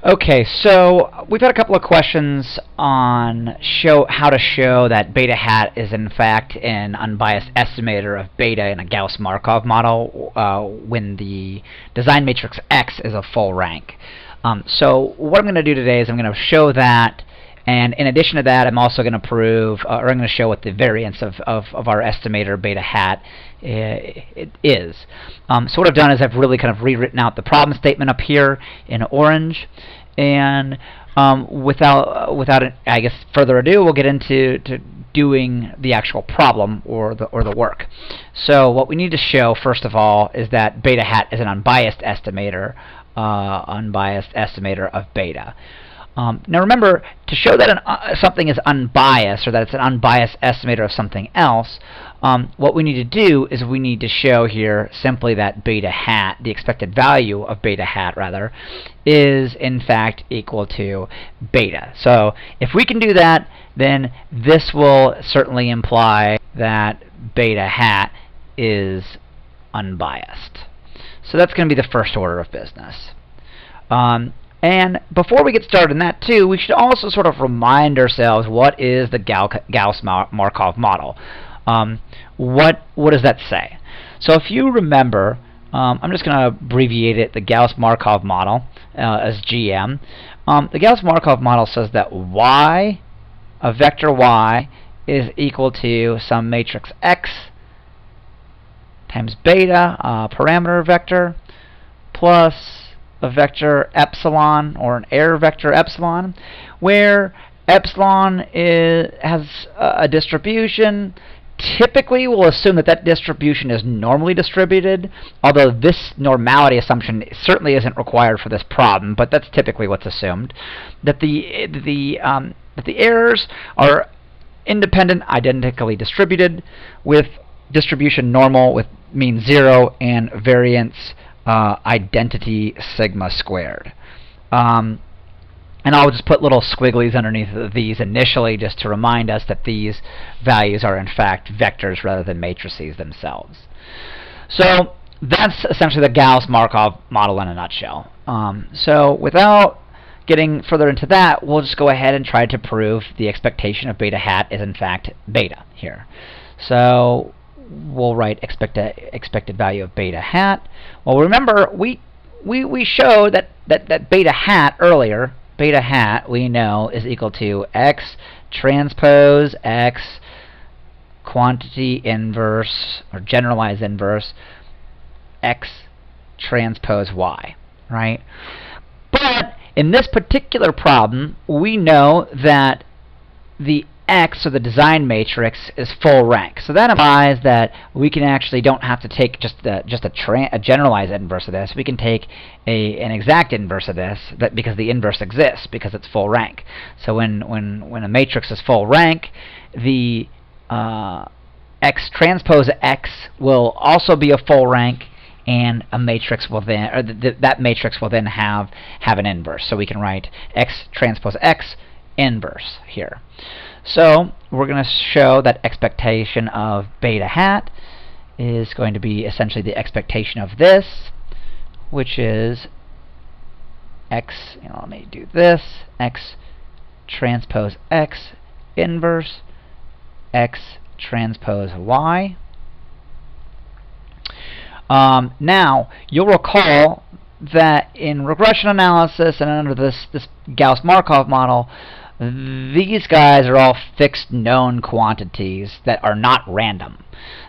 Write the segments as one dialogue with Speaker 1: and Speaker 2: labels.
Speaker 1: Okay, so we've had a couple of questions on how to show that beta hat is in fact an unbiased estimator of beta in a Gauss-Markov model when the design matrix X is a full rank. So what I'm going to do today is I'm going to show that, and in addition to that, I'm also going to prove, or I'm going to show what the variance of our estimator beta hat is. So what I've done is I've really kind of rewritten out the problem statement up here in orange, and without I guess further ado, we'll get into doing the actual problem or the work. So what we need to show first of all is that beta hat is an unbiased estimator of beta. Now remember, to show that something is unbiased, or that it's an unbiased estimator of something else, what we need to do is we need to show here simply that beta hat, the expected value of beta hat rather, is in fact equal to beta. So if we can do that, then this will certainly imply that beta hat is unbiased. So that's going to be the first order of business. And before we get started in that too, we should also sort of remind ourselves, what is the Gauss-Markov model? What does that say? So if you remember, I'm just going to abbreviate it, the Gauss-Markov model as GM. The Gauss-Markov model says that y, a vector y, is equal to some matrix X times beta, parameter vector, plus a vector epsilon, or an error vector epsilon, where epsilon has a distribution. Typically, we'll assume that distribution is normally distributed, although this normality assumption certainly isn't required for this problem, but that's typically what's assumed. That the errors are independent, identically distributed, with distribution normal with mean 0 and variance identity sigma squared. And I'll just put little squigglies underneath these initially just to remind us that these values are in fact vectors rather than matrices themselves. So that's essentially the Gauss-Markov model in a nutshell. So without getting further into that, we'll just go ahead and try to prove the expectation of beta hat is in fact beta here. So we'll write expected value of beta hat. Well, remember, we showed that beta hat earlier. Beta hat, we know, is equal to X transpose X quantity inverse, or generalized inverse, X transpose Y, right? But in this particular problem, we know that the X, or the design matrix, is full rank. So that implies that we can actually don't have to take just a generalized inverse of this. We can take an exact inverse of this, because the inverse exists, because it's full rank. So when a matrix is full rank, the X transpose X will also be a full rank, and a matrix will then, or that matrix will then have an inverse. So we can write X transpose X inverse here. So we're going to show that expectation of beta hat is going to be essentially the expectation of this, which is X, let me do this, X transpose X inverse X transpose Y. Now, you'll recall that in regression analysis and under this Gauss-Markov model, these guys are all fixed known quantities that are not random.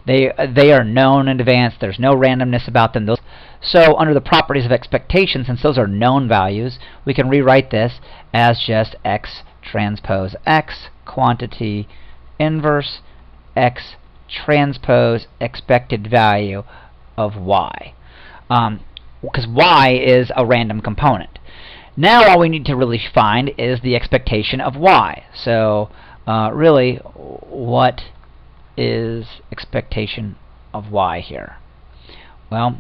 Speaker 1: They are known in advance. There's no randomness about them. So under the properties of expectation, since those are known values, we can rewrite this as just X transpose X quantity inverse X transpose expected value of Y. Because Y is a random component. Now all we need to really find is the expectation of Y. So really, what is expectation of Y here? Well,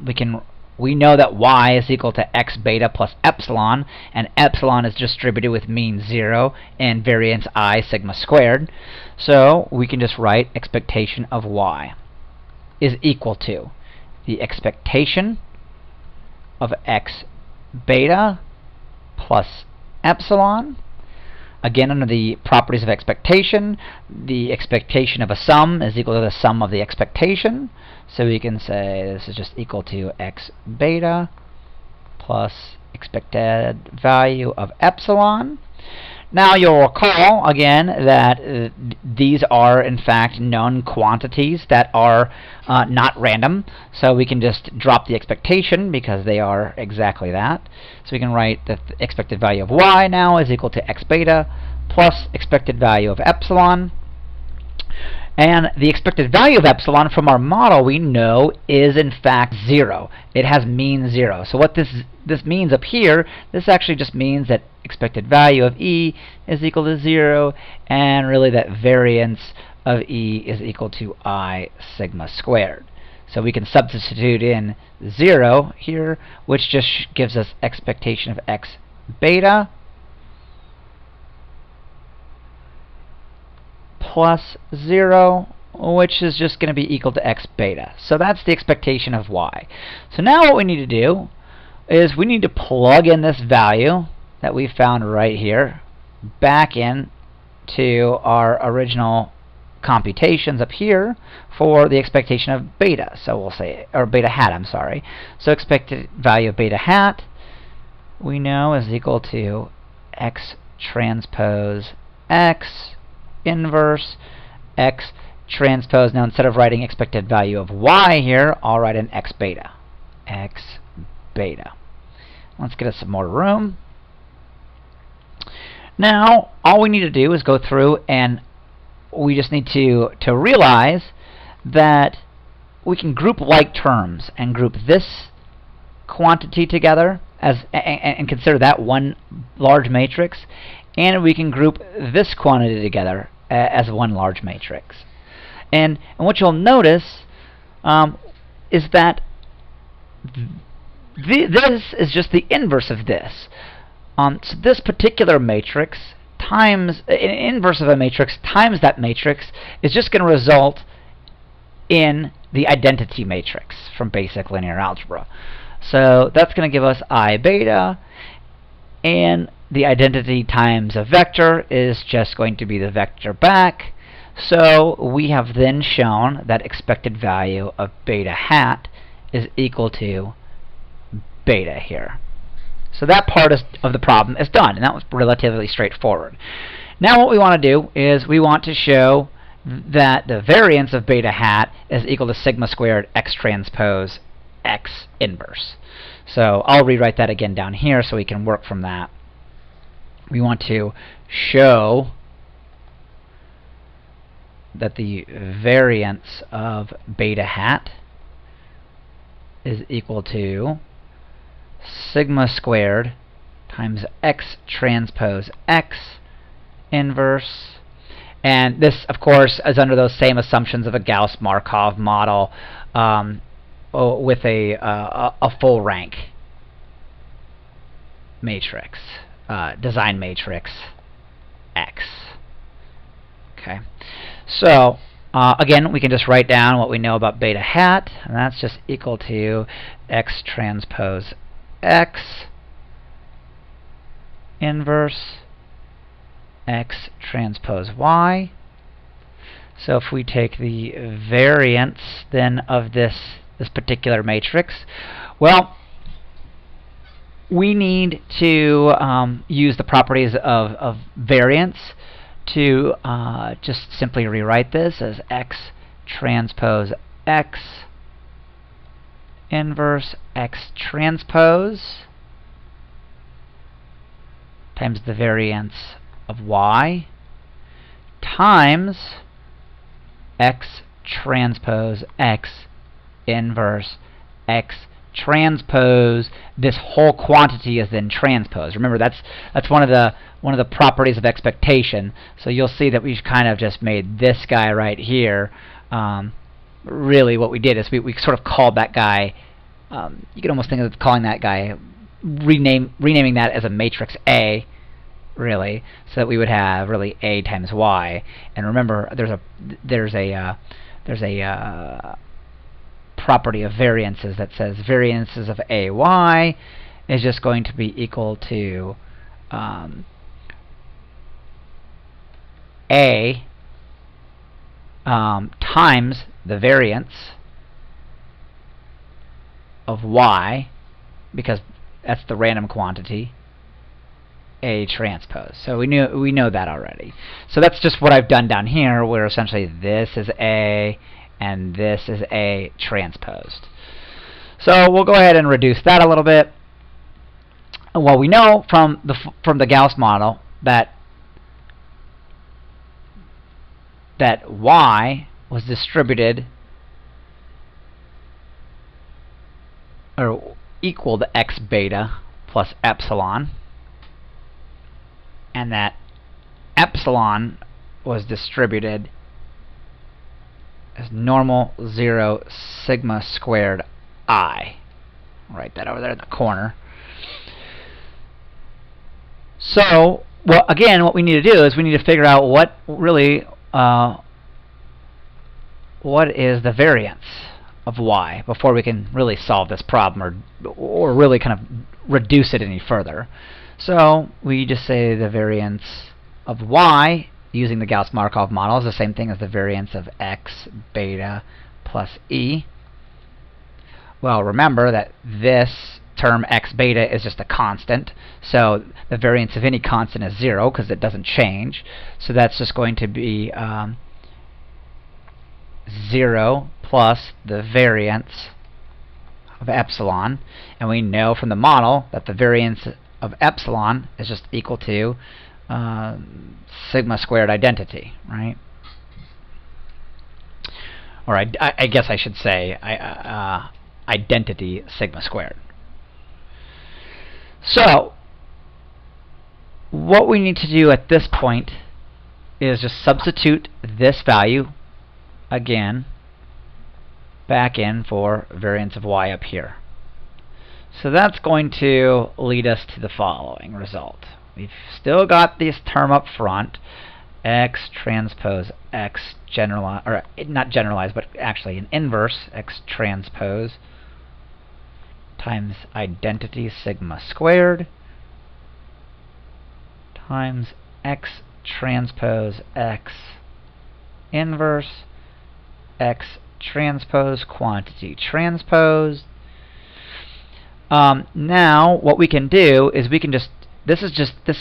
Speaker 1: we know that Y is equal to X beta plus epsilon, and epsilon is distributed with mean 0 and variance I sigma squared. So we can just write expectation of Y is equal to the expectation of X beta plus epsilon. Again, under the properties of expectation, the expectation of a sum is equal to the sum of the expectation. So we can say this is just equal to x beta plus expected value of epsilon. Now you'll recall, again, that these are, in fact, known quantities that are not random. So we can just drop the expectation because they are exactly that. So we can write that the expected value of y now is equal to x beta plus expected value of epsilon. And the expected value of epsilon from our model we know is in fact 0. It has mean 0. So what this means up here, this actually just means that expected value of E is equal to 0, and really that variance of E is equal to I sigma squared. So we can substitute in 0 here, which just gives us expectation of x beta plus 0, which is just going to be equal to x beta. So that's the expectation of y. So now what we need to do is we need to plug in this value that we found right here back in to our original computations up here for the expectation of beta. So we'll say, or beta hat, I'm sorry. So expected value of beta hat we know is equal to x transpose x inverse x transpose. Now instead of writing expected value of y here, I'll write an x beta. X beta. Let's get us some more room. Now all we need to do is go through and we just need to realize that we can group like terms and group this quantity together as and consider that one large matrix, and we can group this quantity together as one large matrix. And what you'll notice is that this is just the inverse of this. So this particular matrix times an inverse of a matrix times that matrix is just going to result in the identity matrix from basic linear algebra. So that's going to give us I beta, and the identity times a vector is just going to be the vector back. So we have then shown that expected value of beta hat is equal to beta here. So that part of the problem is done, and that was relatively straightforward. Now what we want to do is we want to show that the variance of beta hat is equal to sigma squared x transpose x inverse. So I'll rewrite that again down here so we can work from that. We want to show that the variance of beta hat is equal to sigma squared times x transpose x inverse. And this, of course, is under those same assumptions of a Gauss-Markov model with a full rank matrix, design matrix X. Okay, so again, we can just write down what we know about beta hat, and that's just equal to x transpose x inverse x transpose y. So if we take the variance then of this particular matrix, well, we need to use the properties of variance to just simply rewrite this as x transpose x inverse x transpose times the variance of y times x transpose x inverse x transpose. This whole quantity is then transposed. Remember, that's one of the properties of expectation. So you'll see that we've kind of just made this guy right here. Really, what we did is we sort of called that guy. You can almost think of calling that guy renaming that as a matrix A, really, so that we would have really A times Y. And remember, there's a property of variances that says variances of AY is just going to be equal to A times the variance of y, because that's the random quantity, A transpose. So we know that already. So that's just what I've done down here, where essentially this is A and this is A transposed. So we'll go ahead and reduce that a little bit. Well, we know from the Gauss model that y was distributed or equal to x beta plus epsilon, and that epsilon was distributed as normal 0 sigma squared I. I'll write that over there in the corner. So, well, again, what we need to do is we need to figure out what is the variance of y before we can really solve this problem or really kind of reduce it any further. So we just say the variance of y using the Gauss-Markov model is the same thing as the variance of x beta plus e. Well, remember that this term x beta is just a constant, so the variance of any constant is 0 because it doesn't change. So that's just going to be 0 plus the variance of epsilon, and we know from the model that the variance of epsilon is just equal to sigma squared identity, right? Or I guess I should say identity sigma squared. So what we need to do at this point is just substitute this value again back in for variance of y up here. So that's going to lead us to the following result. We've still got this term up front, x transpose x generalized, or not generalized, but actually an inverse x transpose times identity sigma squared times x transpose x inverse x transpose quantity transposed. Now what we can do is we can just, this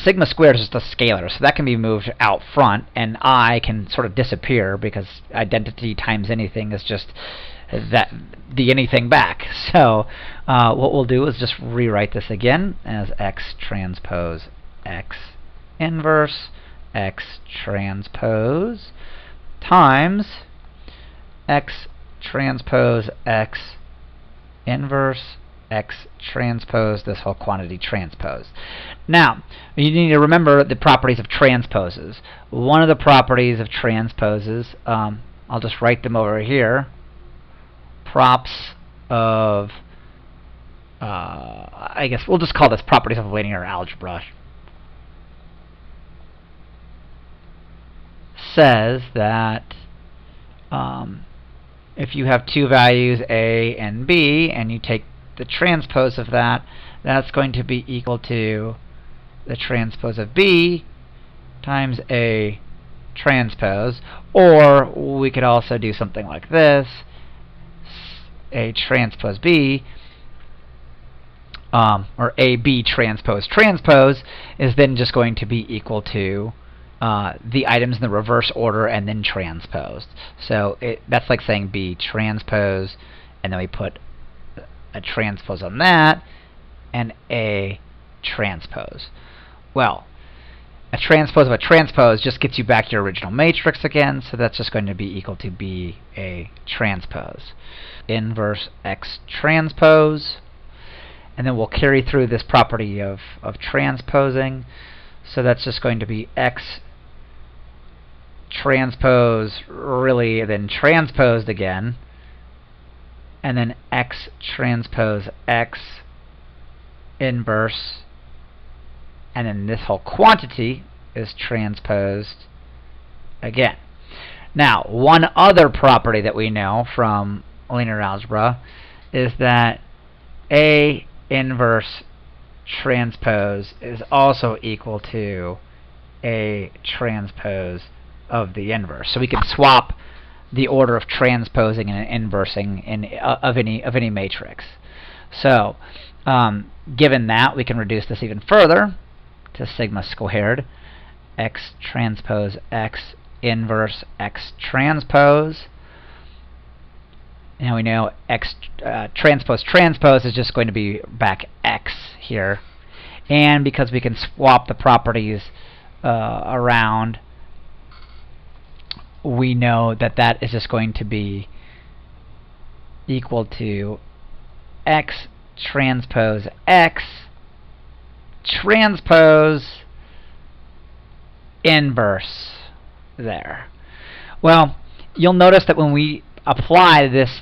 Speaker 1: sigma squared is just a scalar, so that can be moved out front, and I can sort of disappear because identity times anything is just the anything back. So what we'll do is just rewrite this again as x transpose x inverse x transpose times x transpose x inverse x transpose this whole quantity transposed. Now, you need to remember the properties of transposes. One of the properties of transposes, I'll just write them over here, props of, I guess we'll just call this properties of linear algebra, says that if you have two values a and b and you take the transpose of that, that's going to be equal to the transpose of b times a transpose. Or we could also do something like this, a transpose b, or ab transpose transpose is then just going to be equal to the items in the reverse order and then transposed. So that's like saying b transpose, and then we put a transpose on that, and a transpose. Well, a transpose of a transpose just gets you back your original matrix again, so that's just going to be equal to b a transpose. Inverse x transpose, and then we'll carry through this property of transposing, so that's just going to be x transpose, really then transposed again, and then x transpose x inverse, and then this whole quantity is transposed again. Now, one other property that we know from linear algebra is that a inverse transpose is also equal to A transpose of the inverse. So we can swap the order of transposing and inversing of any matrix. So given that, we can reduce this even further to sigma squared x transpose x inverse x transpose. Now we know x transpose transpose is just going to be back x here. And because we can swap the properties around, we know that that is just going to be equal to x transpose x transpose inverse there. Well, you'll notice that when we apply this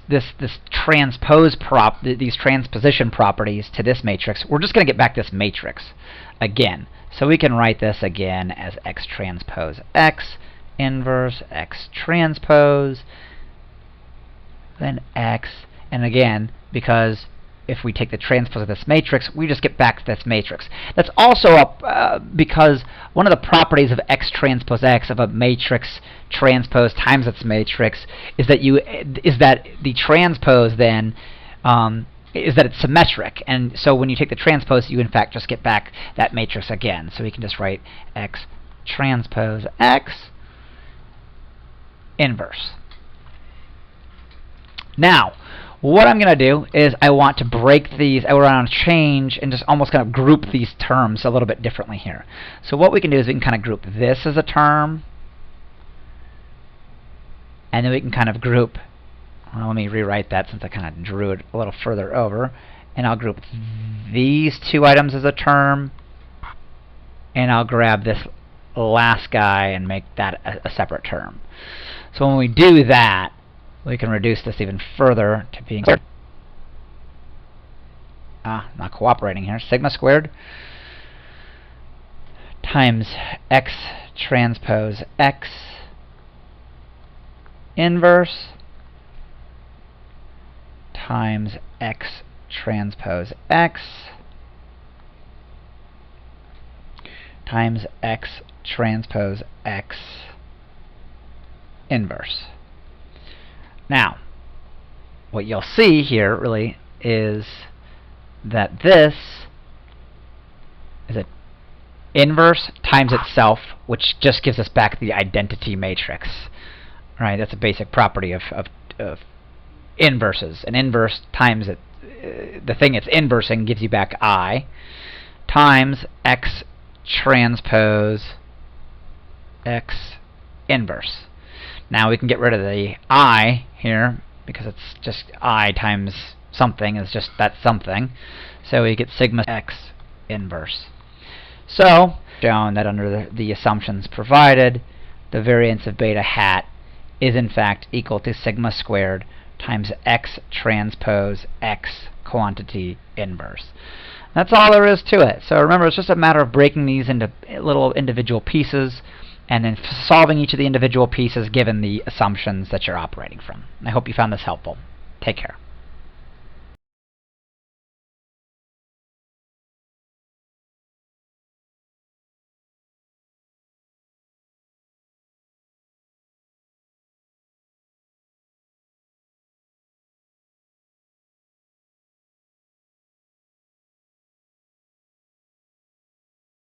Speaker 1: transpose these transposition properties to this matrix, we're just going to get back this matrix again. So we can write this again as x transpose x inverse x transpose, then x, and again, because if we take the transpose of this matrix, we just get back to this matrix. That's also because one of the properties of x transpose x of a matrix transpose times its matrix is that the transpose then is that it's symmetric, and so when you take the transpose, you in fact just get back that matrix again. So we can just write x transpose x inverse. Now, what I'm going to do is I want to break these, I want to change and just almost kind of group these terms a little bit differently here. So what we can do is we can kind of group this as a term, and then we can kind of group, well, let me rewrite that since I kind of drew it a little further over, and I'll group these two items as a term, and I'll grab this last guy and make that a separate term. So when we do that, we can reduce this even further to being not cooperating here. Sigma squared times x transpose x inverse times x transpose x times x transpose x inverse. Now, what you'll see here really is that this is an inverse times itself, which just gives us back the identity matrix. Right? That's a basic property of inverses. An inverse times the thing it's inversing gives you back I, times x transpose x inverse. Now we can get rid of the I here because it's just I times something is just that something. So we get sigma x inverse. So, shown that under the assumptions provided, the variance of beta hat is in fact equal to sigma squared times x transpose x quantity inverse. That's all there is to it. So remember, it's just a matter of breaking these into little individual pieces and then solving each of the individual pieces given the assumptions that you're operating from. I hope you found this helpful. Take care.